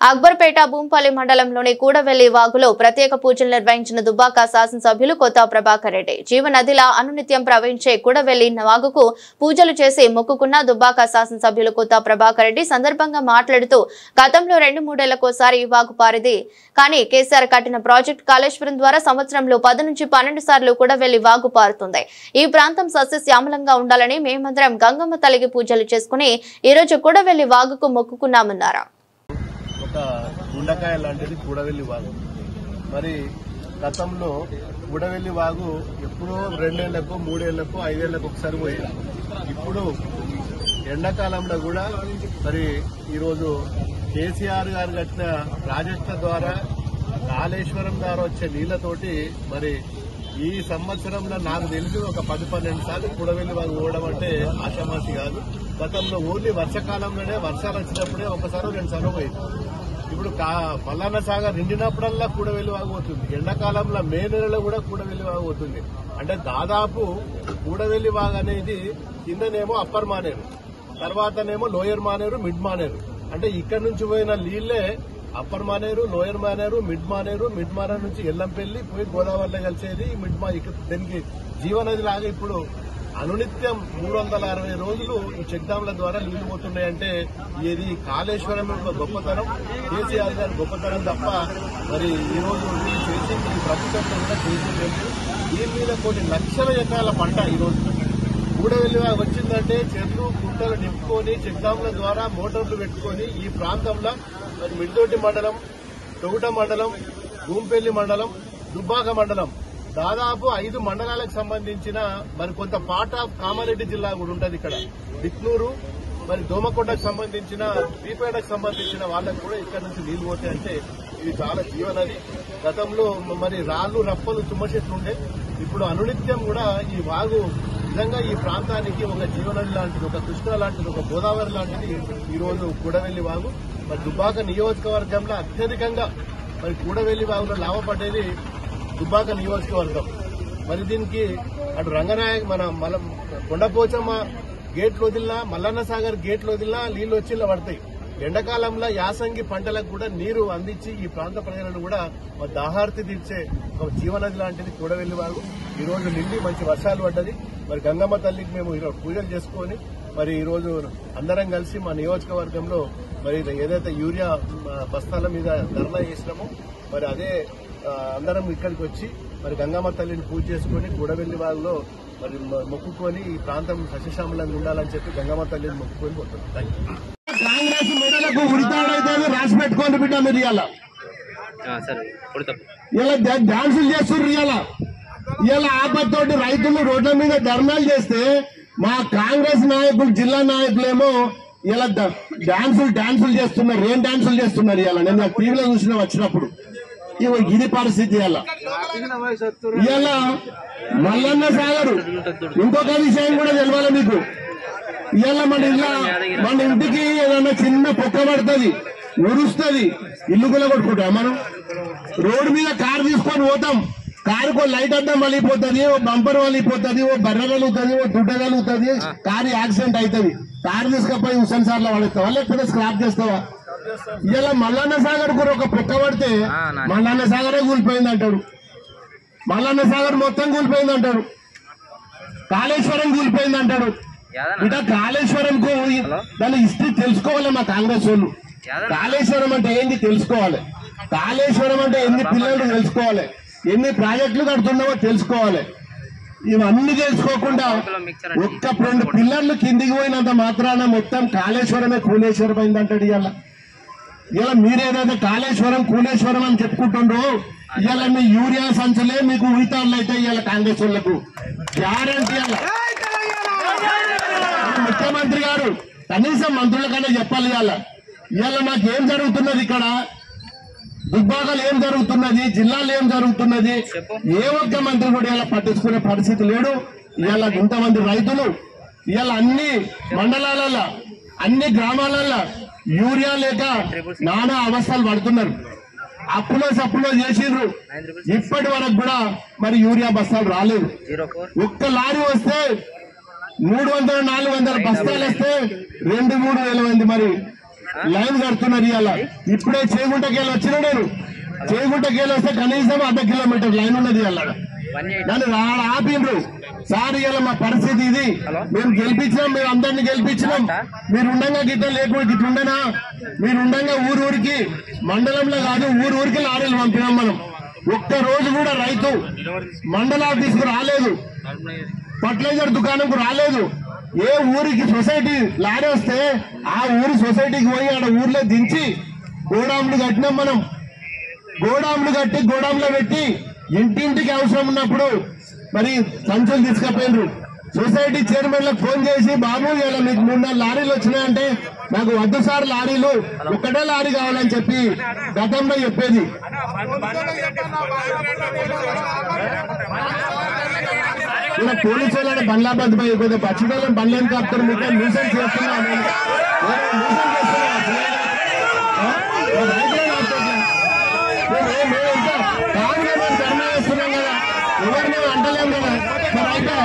అక్బర్పేట భూంపల్లి మండలంలోని కూడవెల్లి వాగులో ప్రత్యేక పూజలు నిర్వహించిన దుబ్బాక శాసనసభ్యులు కొత్త ప్రభాకర్ రెడ్డి జీవనదిలా అనునిత్యం ప్రవహించే కూడవెల్లి వాగుకు పూజలు చేసి మొక్కుకున్న దుబ్బాక శాసనసభ్యులు కొత్త ప్రభాకర్ రెడ్డి సందర్భంగా మాట్లాడుతూ గతంలో 2-3 ఏళ్లకోసారి ఈ వాగు పారిది కానీ కేసీఆర్ కట్టిన ప్రాజెక్టు కాళేశ్వరం ద్వారా సంవత్సరంలో 10 నుంచి 12 సార్లు కూడవెల్లి వాగు పారుతుంది। ఈ ప్రాంతం సస్యశ్యామలంగా ఉండాలని మేమందరం గంగమ్మ తల్లికి పూజలు చేసుకుని ఈ రోజు కూడవెల్లి వాగుకు మొక్కుకున్నామన్నారు। గుండకాయ లాంటిది కూడవెల్లి వాగు। మరి గతంలో కూడవెల్లి వాగు ఎప్పుడో 2 ఏళ్లకు 3 ఏళ్లకు 5 ఏళ్లకు ఒకసారి పోయేది। ఇప్పుడు ఎండాకాలంలో కూడా మరి ఈరోజు కేసీఆర్ గారు కట్టిన ప్రాజెక్టుల ద్వారా కాళేశ్వరం ద్వారా వచ్చే నీళ్లతోటి మరి ఈ సంవత్సరంలో నాకు తెలిసి ఒక 10-12 సార్లు కూడవెల్లి వాగు పోవడం అంటే ఆషామాషి కాదు। గతంలో ఓన్లీ వర్షాకాలంలోనే వర్షాలు వచ్చినప్పుడే ఒకసారి 2 సార్లు పోయింది। ఇప్పుడు మల్లన్న సాగర్ నిండినప్పుడల్లా కూడవెల్లి వాగు పోతుంది। ఎండాకాలంలో మే నెలలో కూడా కూడవెల్లి వాగు పోతుంది। అంటే దాదాపు కూడవెల్లి వాగు అనేది కిందనేమో అప్పర్ మానేరు, తర్వాతనేమో లోయర్ మానేరు, మిడ్ మానేరు। అంటే ఇక్కడ నుంచి పోయిన నీళ్లే upper Maneru, lower Maneru, mid Maneru నుంచి ఎల్లంపల్లి పోయి గోదావరిలో కలిసేది దీనికి జీవనది లాగా ఇప్పుడు అనునిత్యం 360 రోజులు ఈ చెక్ డ్యాంల ద్వారా నీళ్లు పోతున్నాయంటే ఇది కాళేశ్వరం యొక్క గొప్పతనం, కేసీఆర్ గారి గొప్పతనం తప్ప మరి ఈ రోజు చేసింది ఈ ప్రభుత్వంలో కూడా చేసింది। దీని మీద కొన్ని లక్షల ఎకరాల పంట ఈ రోజు కూడవెల్లి వచ్చిందంటే చెట్లు కుంటలు నింపుకొని చెక్ డ్యాంల ద్వారా మోటార్లు పెట్టుకొని ఈ ప్రాంతంలో మరి మిడ్దొడ్డి మండలం, తొగుట మండలం, భూంపల్లి మండలం, దుబ్బాక మండలం దాదాపు 5 మండలాలకు సంబంధించిన మరి కొంత పార్ట్ ఆఫ్ కామారెడ్డి జిల్లా కూడా ఉంటుంది ఇక్కడ బిక్నూరు, మరి దోమకొండకు సంబంధించిన పీపేటకు సంబంధించిన వాళ్ళకు కూడా ఇక్కడ నుంచి నీళ్లు పోతాయంటే ఇది చాలా జీవనది। గతంలో మరి రాళ్లు రప్పలు తుమ్మ చెట్లు ఉండే, ఇప్పుడు అనునిత్యం కూడా ఈ వాగు నిజంగా ఈ ప్రాంతానికి ఒక జీవనది లాంటిది, ఒక కృష్ణ లాంటిది, ఒక గోదావరి లాంటిది ఈ రోజు కూడవెల్లి వాగు। మరి దుబ్బాక నియోజకవర్గంలో అత్యధికంగా మరి కూడవెల్లి వాగులో లాభపడేది దుబ్బాక నియోజకవర్గం। మరి దీనికి అటు రంగనాయక్ మన కొండపోచమ్మ గేట్లు వదిలినా, మల్లన్న సాగర్ గేట్లు వదిలినా నీళ్లు వచ్చి పడతాయి। ఎండాకాలంలో యాసంగి పంటలకు కూడా నీరు అందించి ఈ ప్రాంత ప్రజలను కూడా దాహార్తి తీర్చే ఒక జీవనది లాంటిది కూడవెల్లి వాగు। ఈ రోజు నిండి మంచి వర్షాలు పడ్డది। మరి గంగమ్మ తల్లికి మేము ఈరోజు పూజలు చేసుకుని మరి ఈ రోజు అందరం కలిసి మా నియోజకవర్గంలో మరి ఏదైతే యూరియా బస్తాల మీద ధర్నా చేసినామో మరి అదే అందరం ఇక్కడికి వచ్చి మరి గంగమ్మ తల్లిని పూజ చేసుకుని కూడవెల్లి వాగులో మరి మొక్కుకొని ఈ ప్రాంతం సస్యశ్యామలంగా ఉండాలని చెప్పి గంగమ్మ తల్లిని మొక్కుకొని పోతున్నాం। కాంగ్రెస్ మెడలకు ఉరితాడైతే రాసి పెట్టుకోండి బిడ్డ మీరు ఇలా డాన్సులు చేస్తున్నారు। ఇలా ఆపత్తోటి రైతులు రోడ్ల మీద ధర్నాలు చేస్తే మా కాంగ్రెస్ నాయకులు జిల్లా నాయకులేమో ఇలా డాన్సులు చేస్తున్నారు। ఏం డాన్సులు చేస్తున్నారు ఇలా నేను టీవీలో చూసిన వచ్చినప్పుడు ఇది పరిస్థితి। ఇలా మల్లన్న సాగరు ఇంకొక విషయం కూడా తెలవాలి మీకు। ఇలా మన ఇంటికి ఏదన్నా చిన్న పొక్క పడుతుంది, ఉరుస్తుంది, ఇల్లు కూడా కొట్టుకుంటాం మనం। రోడ్డు మీద కారు తీసుకొని పోతాం, కారుకు లైట్ అడ్డం వలిపోతుంది, ఓ బంపర్ వలిపోతుంది, ఓ బర్ర కలుగుతుంది, ఓ దుడ్డ కలుగుతుంది, కారు యాక్సిడెంట్ అవుతుంది। కారు తీసుకపోయి హుస్సేన్ సార్ లో పడేస్తావా లేకపోతే స్క్రాప్ చేస్తావా? ఇలా మల్లన్న సాగర్ కూడా ఒక పొక్క పడితే మల్లన్న సాగరే కూలిపోయింది అంటాడు, మల్లన్న సాగర్ మొత్తం కూలిపోయింది అంటాడు, కాళేశ్వరం కూలిపోయింది అంటాడు। ఇక కాళేశ్వరంకు దాని హిస్టరీ తెలుసుకోవాలి మా కాంగ్రెస్ వాళ్ళు। కాళేశ్వరం అంటే ఏంటి తెలుసుకోవాలి, కాళేశ్వరం అంటే ఎన్ని పిల్లలు తెలుసుకోవాలి, ఎన్ని ప్రాజెక్టులు కడుతున్నావో తెలుసుకోవాలి। ఇవన్నీ తెలుసుకోకుండా ఒక్క 2 పిల్లర్లు కిందికి పోయినంత మాత్రాన మొత్తం కాళేశ్వరమే కూలేశ్వరం అయిందంటాడు। ఇలా మీరేదైతే కాళేశ్వరం కూలేశ్వరం అని చెప్పుకుంటుండ్రో ఇవాళ మీ యూరియా సంచులే మీకు ఉరితాళ్ళు అయితే ఇవాళ కాంగ్రెస్ వాళ్లకు గ్యారంటీ। ముఖ్యమంత్రి గారు కనీసం మంత్రులకన్నా చెప్పాలి ఇవాళ మాకేం జరుగుతున్నది, ఇక్కడ దుబ్బాకలు ఏం జరుగుతున్నది, జిల్లాలో ఏం జరుగుతున్నది, ఏ ఒక్క మంత్రి కూడా ఇలా పట్టించుకునే పరిస్థితి లేడు। ఇవాళ ఇంతమంది రైతులు ఇవాళ అన్ని మండలాలలో అన్ని గ్రామాలలో యూరియా లేక నానా అవస్థలు పడుతున్నారు। అప్పులో చేసిండ్రు, ఇప్పటి వరకు కూడా మరి యూరియా బస్తాలు రాలేదు। ఒక్క లారీ వస్తే 300-400 బస్తాలు వస్తే 2-3 వేల మంది మరి లైన్ కడుతున్నారు ఇవాళ. ఇప్పుడే చేగుంటకెళ్ళి వచ్చిన నేను, చేగుంటకెళ్ళి వస్తే కనీసం 1/2 కిలోమీటర్ లైన్ ఉన్నది ఇవాళ. నన్ను ఆపిండ్రు. సార్ ఇవాళ మా పరిస్థితి ఇది, మేము గెలిపించినాం, మేము అందరినీ గెలిపించినాం, మీరు ఉండంగా గిట్ట లేకుండా గిట్ల ఉండనా, మీరు ఉండంగా ఊరికి మండలంలో కాదు ఊరికి లారీలు పంపినాం మనం. ఒక్క రోజు కూడా రైతు మండల ఆఫీస్కు రాలేదు, ఫర్టిలైజర్ దుకాణంకు రాలేదు. ఏ ఊరికి సొసైటీ లారీ వస్తే ఆ ఊరి సొసైటీకి పోయి ఆడ ఊర్లో దించి గోడాములు కట్టినాం మనం. గోడాములు కట్టి గోడాంలో పెట్టి ఇంటింటికి అవసరం ఉన్నప్పుడు మరి సంచులు తీసుకుపోయినరు. సొసైటీ చైర్మన్లకు ఫోన్ చేసి, బాబు ఇలా మీకు 3-4 లారీలు వచ్చినాయంటే, నాకు వద్దు సార్ లారీలు, ఒక్కటే లారీ కావాలని చెప్పి గతంలో చెప్పేది. ఇలా పోలీసు వాళ్ళని బండ్లాబాద్ పోయి కొద్దిగా పచ్చిడోళ్ళని బండ్లేని కాపుతారు, మీకు న్యూసెన్స్ చేస్తున్నా ధర్నా చేస్తున్నాం కదా, ఎవరిని అంటలేం కదా. మరి అయితే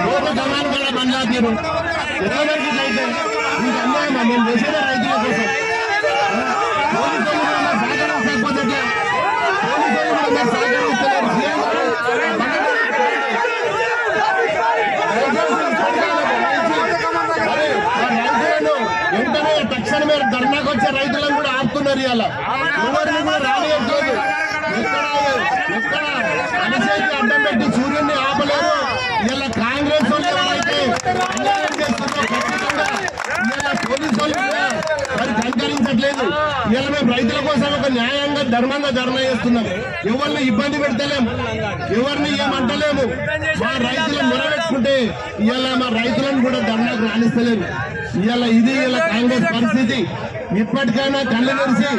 లోక కమాన్ కదా బండ్లా తీరు ఎవరికి అయితే మీకు అన్యాయమా? నేను చేసేదే రైతుల కోసం. పోలీసులు కూడా సహకరించకపోతే పోలీసులు కూడా సహకరిస్తున్నారు. వెంటనే తక్షణమే ధర్నాకు వచ్చే రైతులను కూడా ఆపుతున్నారు. ఇవాళ ఎవరిని కూడా రానియట్లేదు. ఎక్కడ అణచేతి అడ్డం పెట్టి సూర్యుడిని ఆపలేరు. ఇలా కాంగ్రెస్ వాళ్ళు ఎవరైతే అన్యాయం చేస్తున్నారో ఖచ్చితంగా ఇలా పోలీసు వాళ్ళు కూడా మరి సహకరించట్లేదు. ఇలా మేము రైతుల కోసం ఒక న్యాయంగా ధర్మంగా ధర్నా చేస్తున్నాం. ఎవరిని ఇబ్బంది పెడతలేము, ఎవరిని ఏమంటలేము. మా రైతులను నిలబెట్టుకుంటే ఇలా మా రైతులను కూడా ధర్నాకు రాణిస్తలేరు. ఇలా ఇది ఇలా కాంగ్రెస్ పరిస్థితి. ఇప్పటికైనా కళ్ళు తెరిచి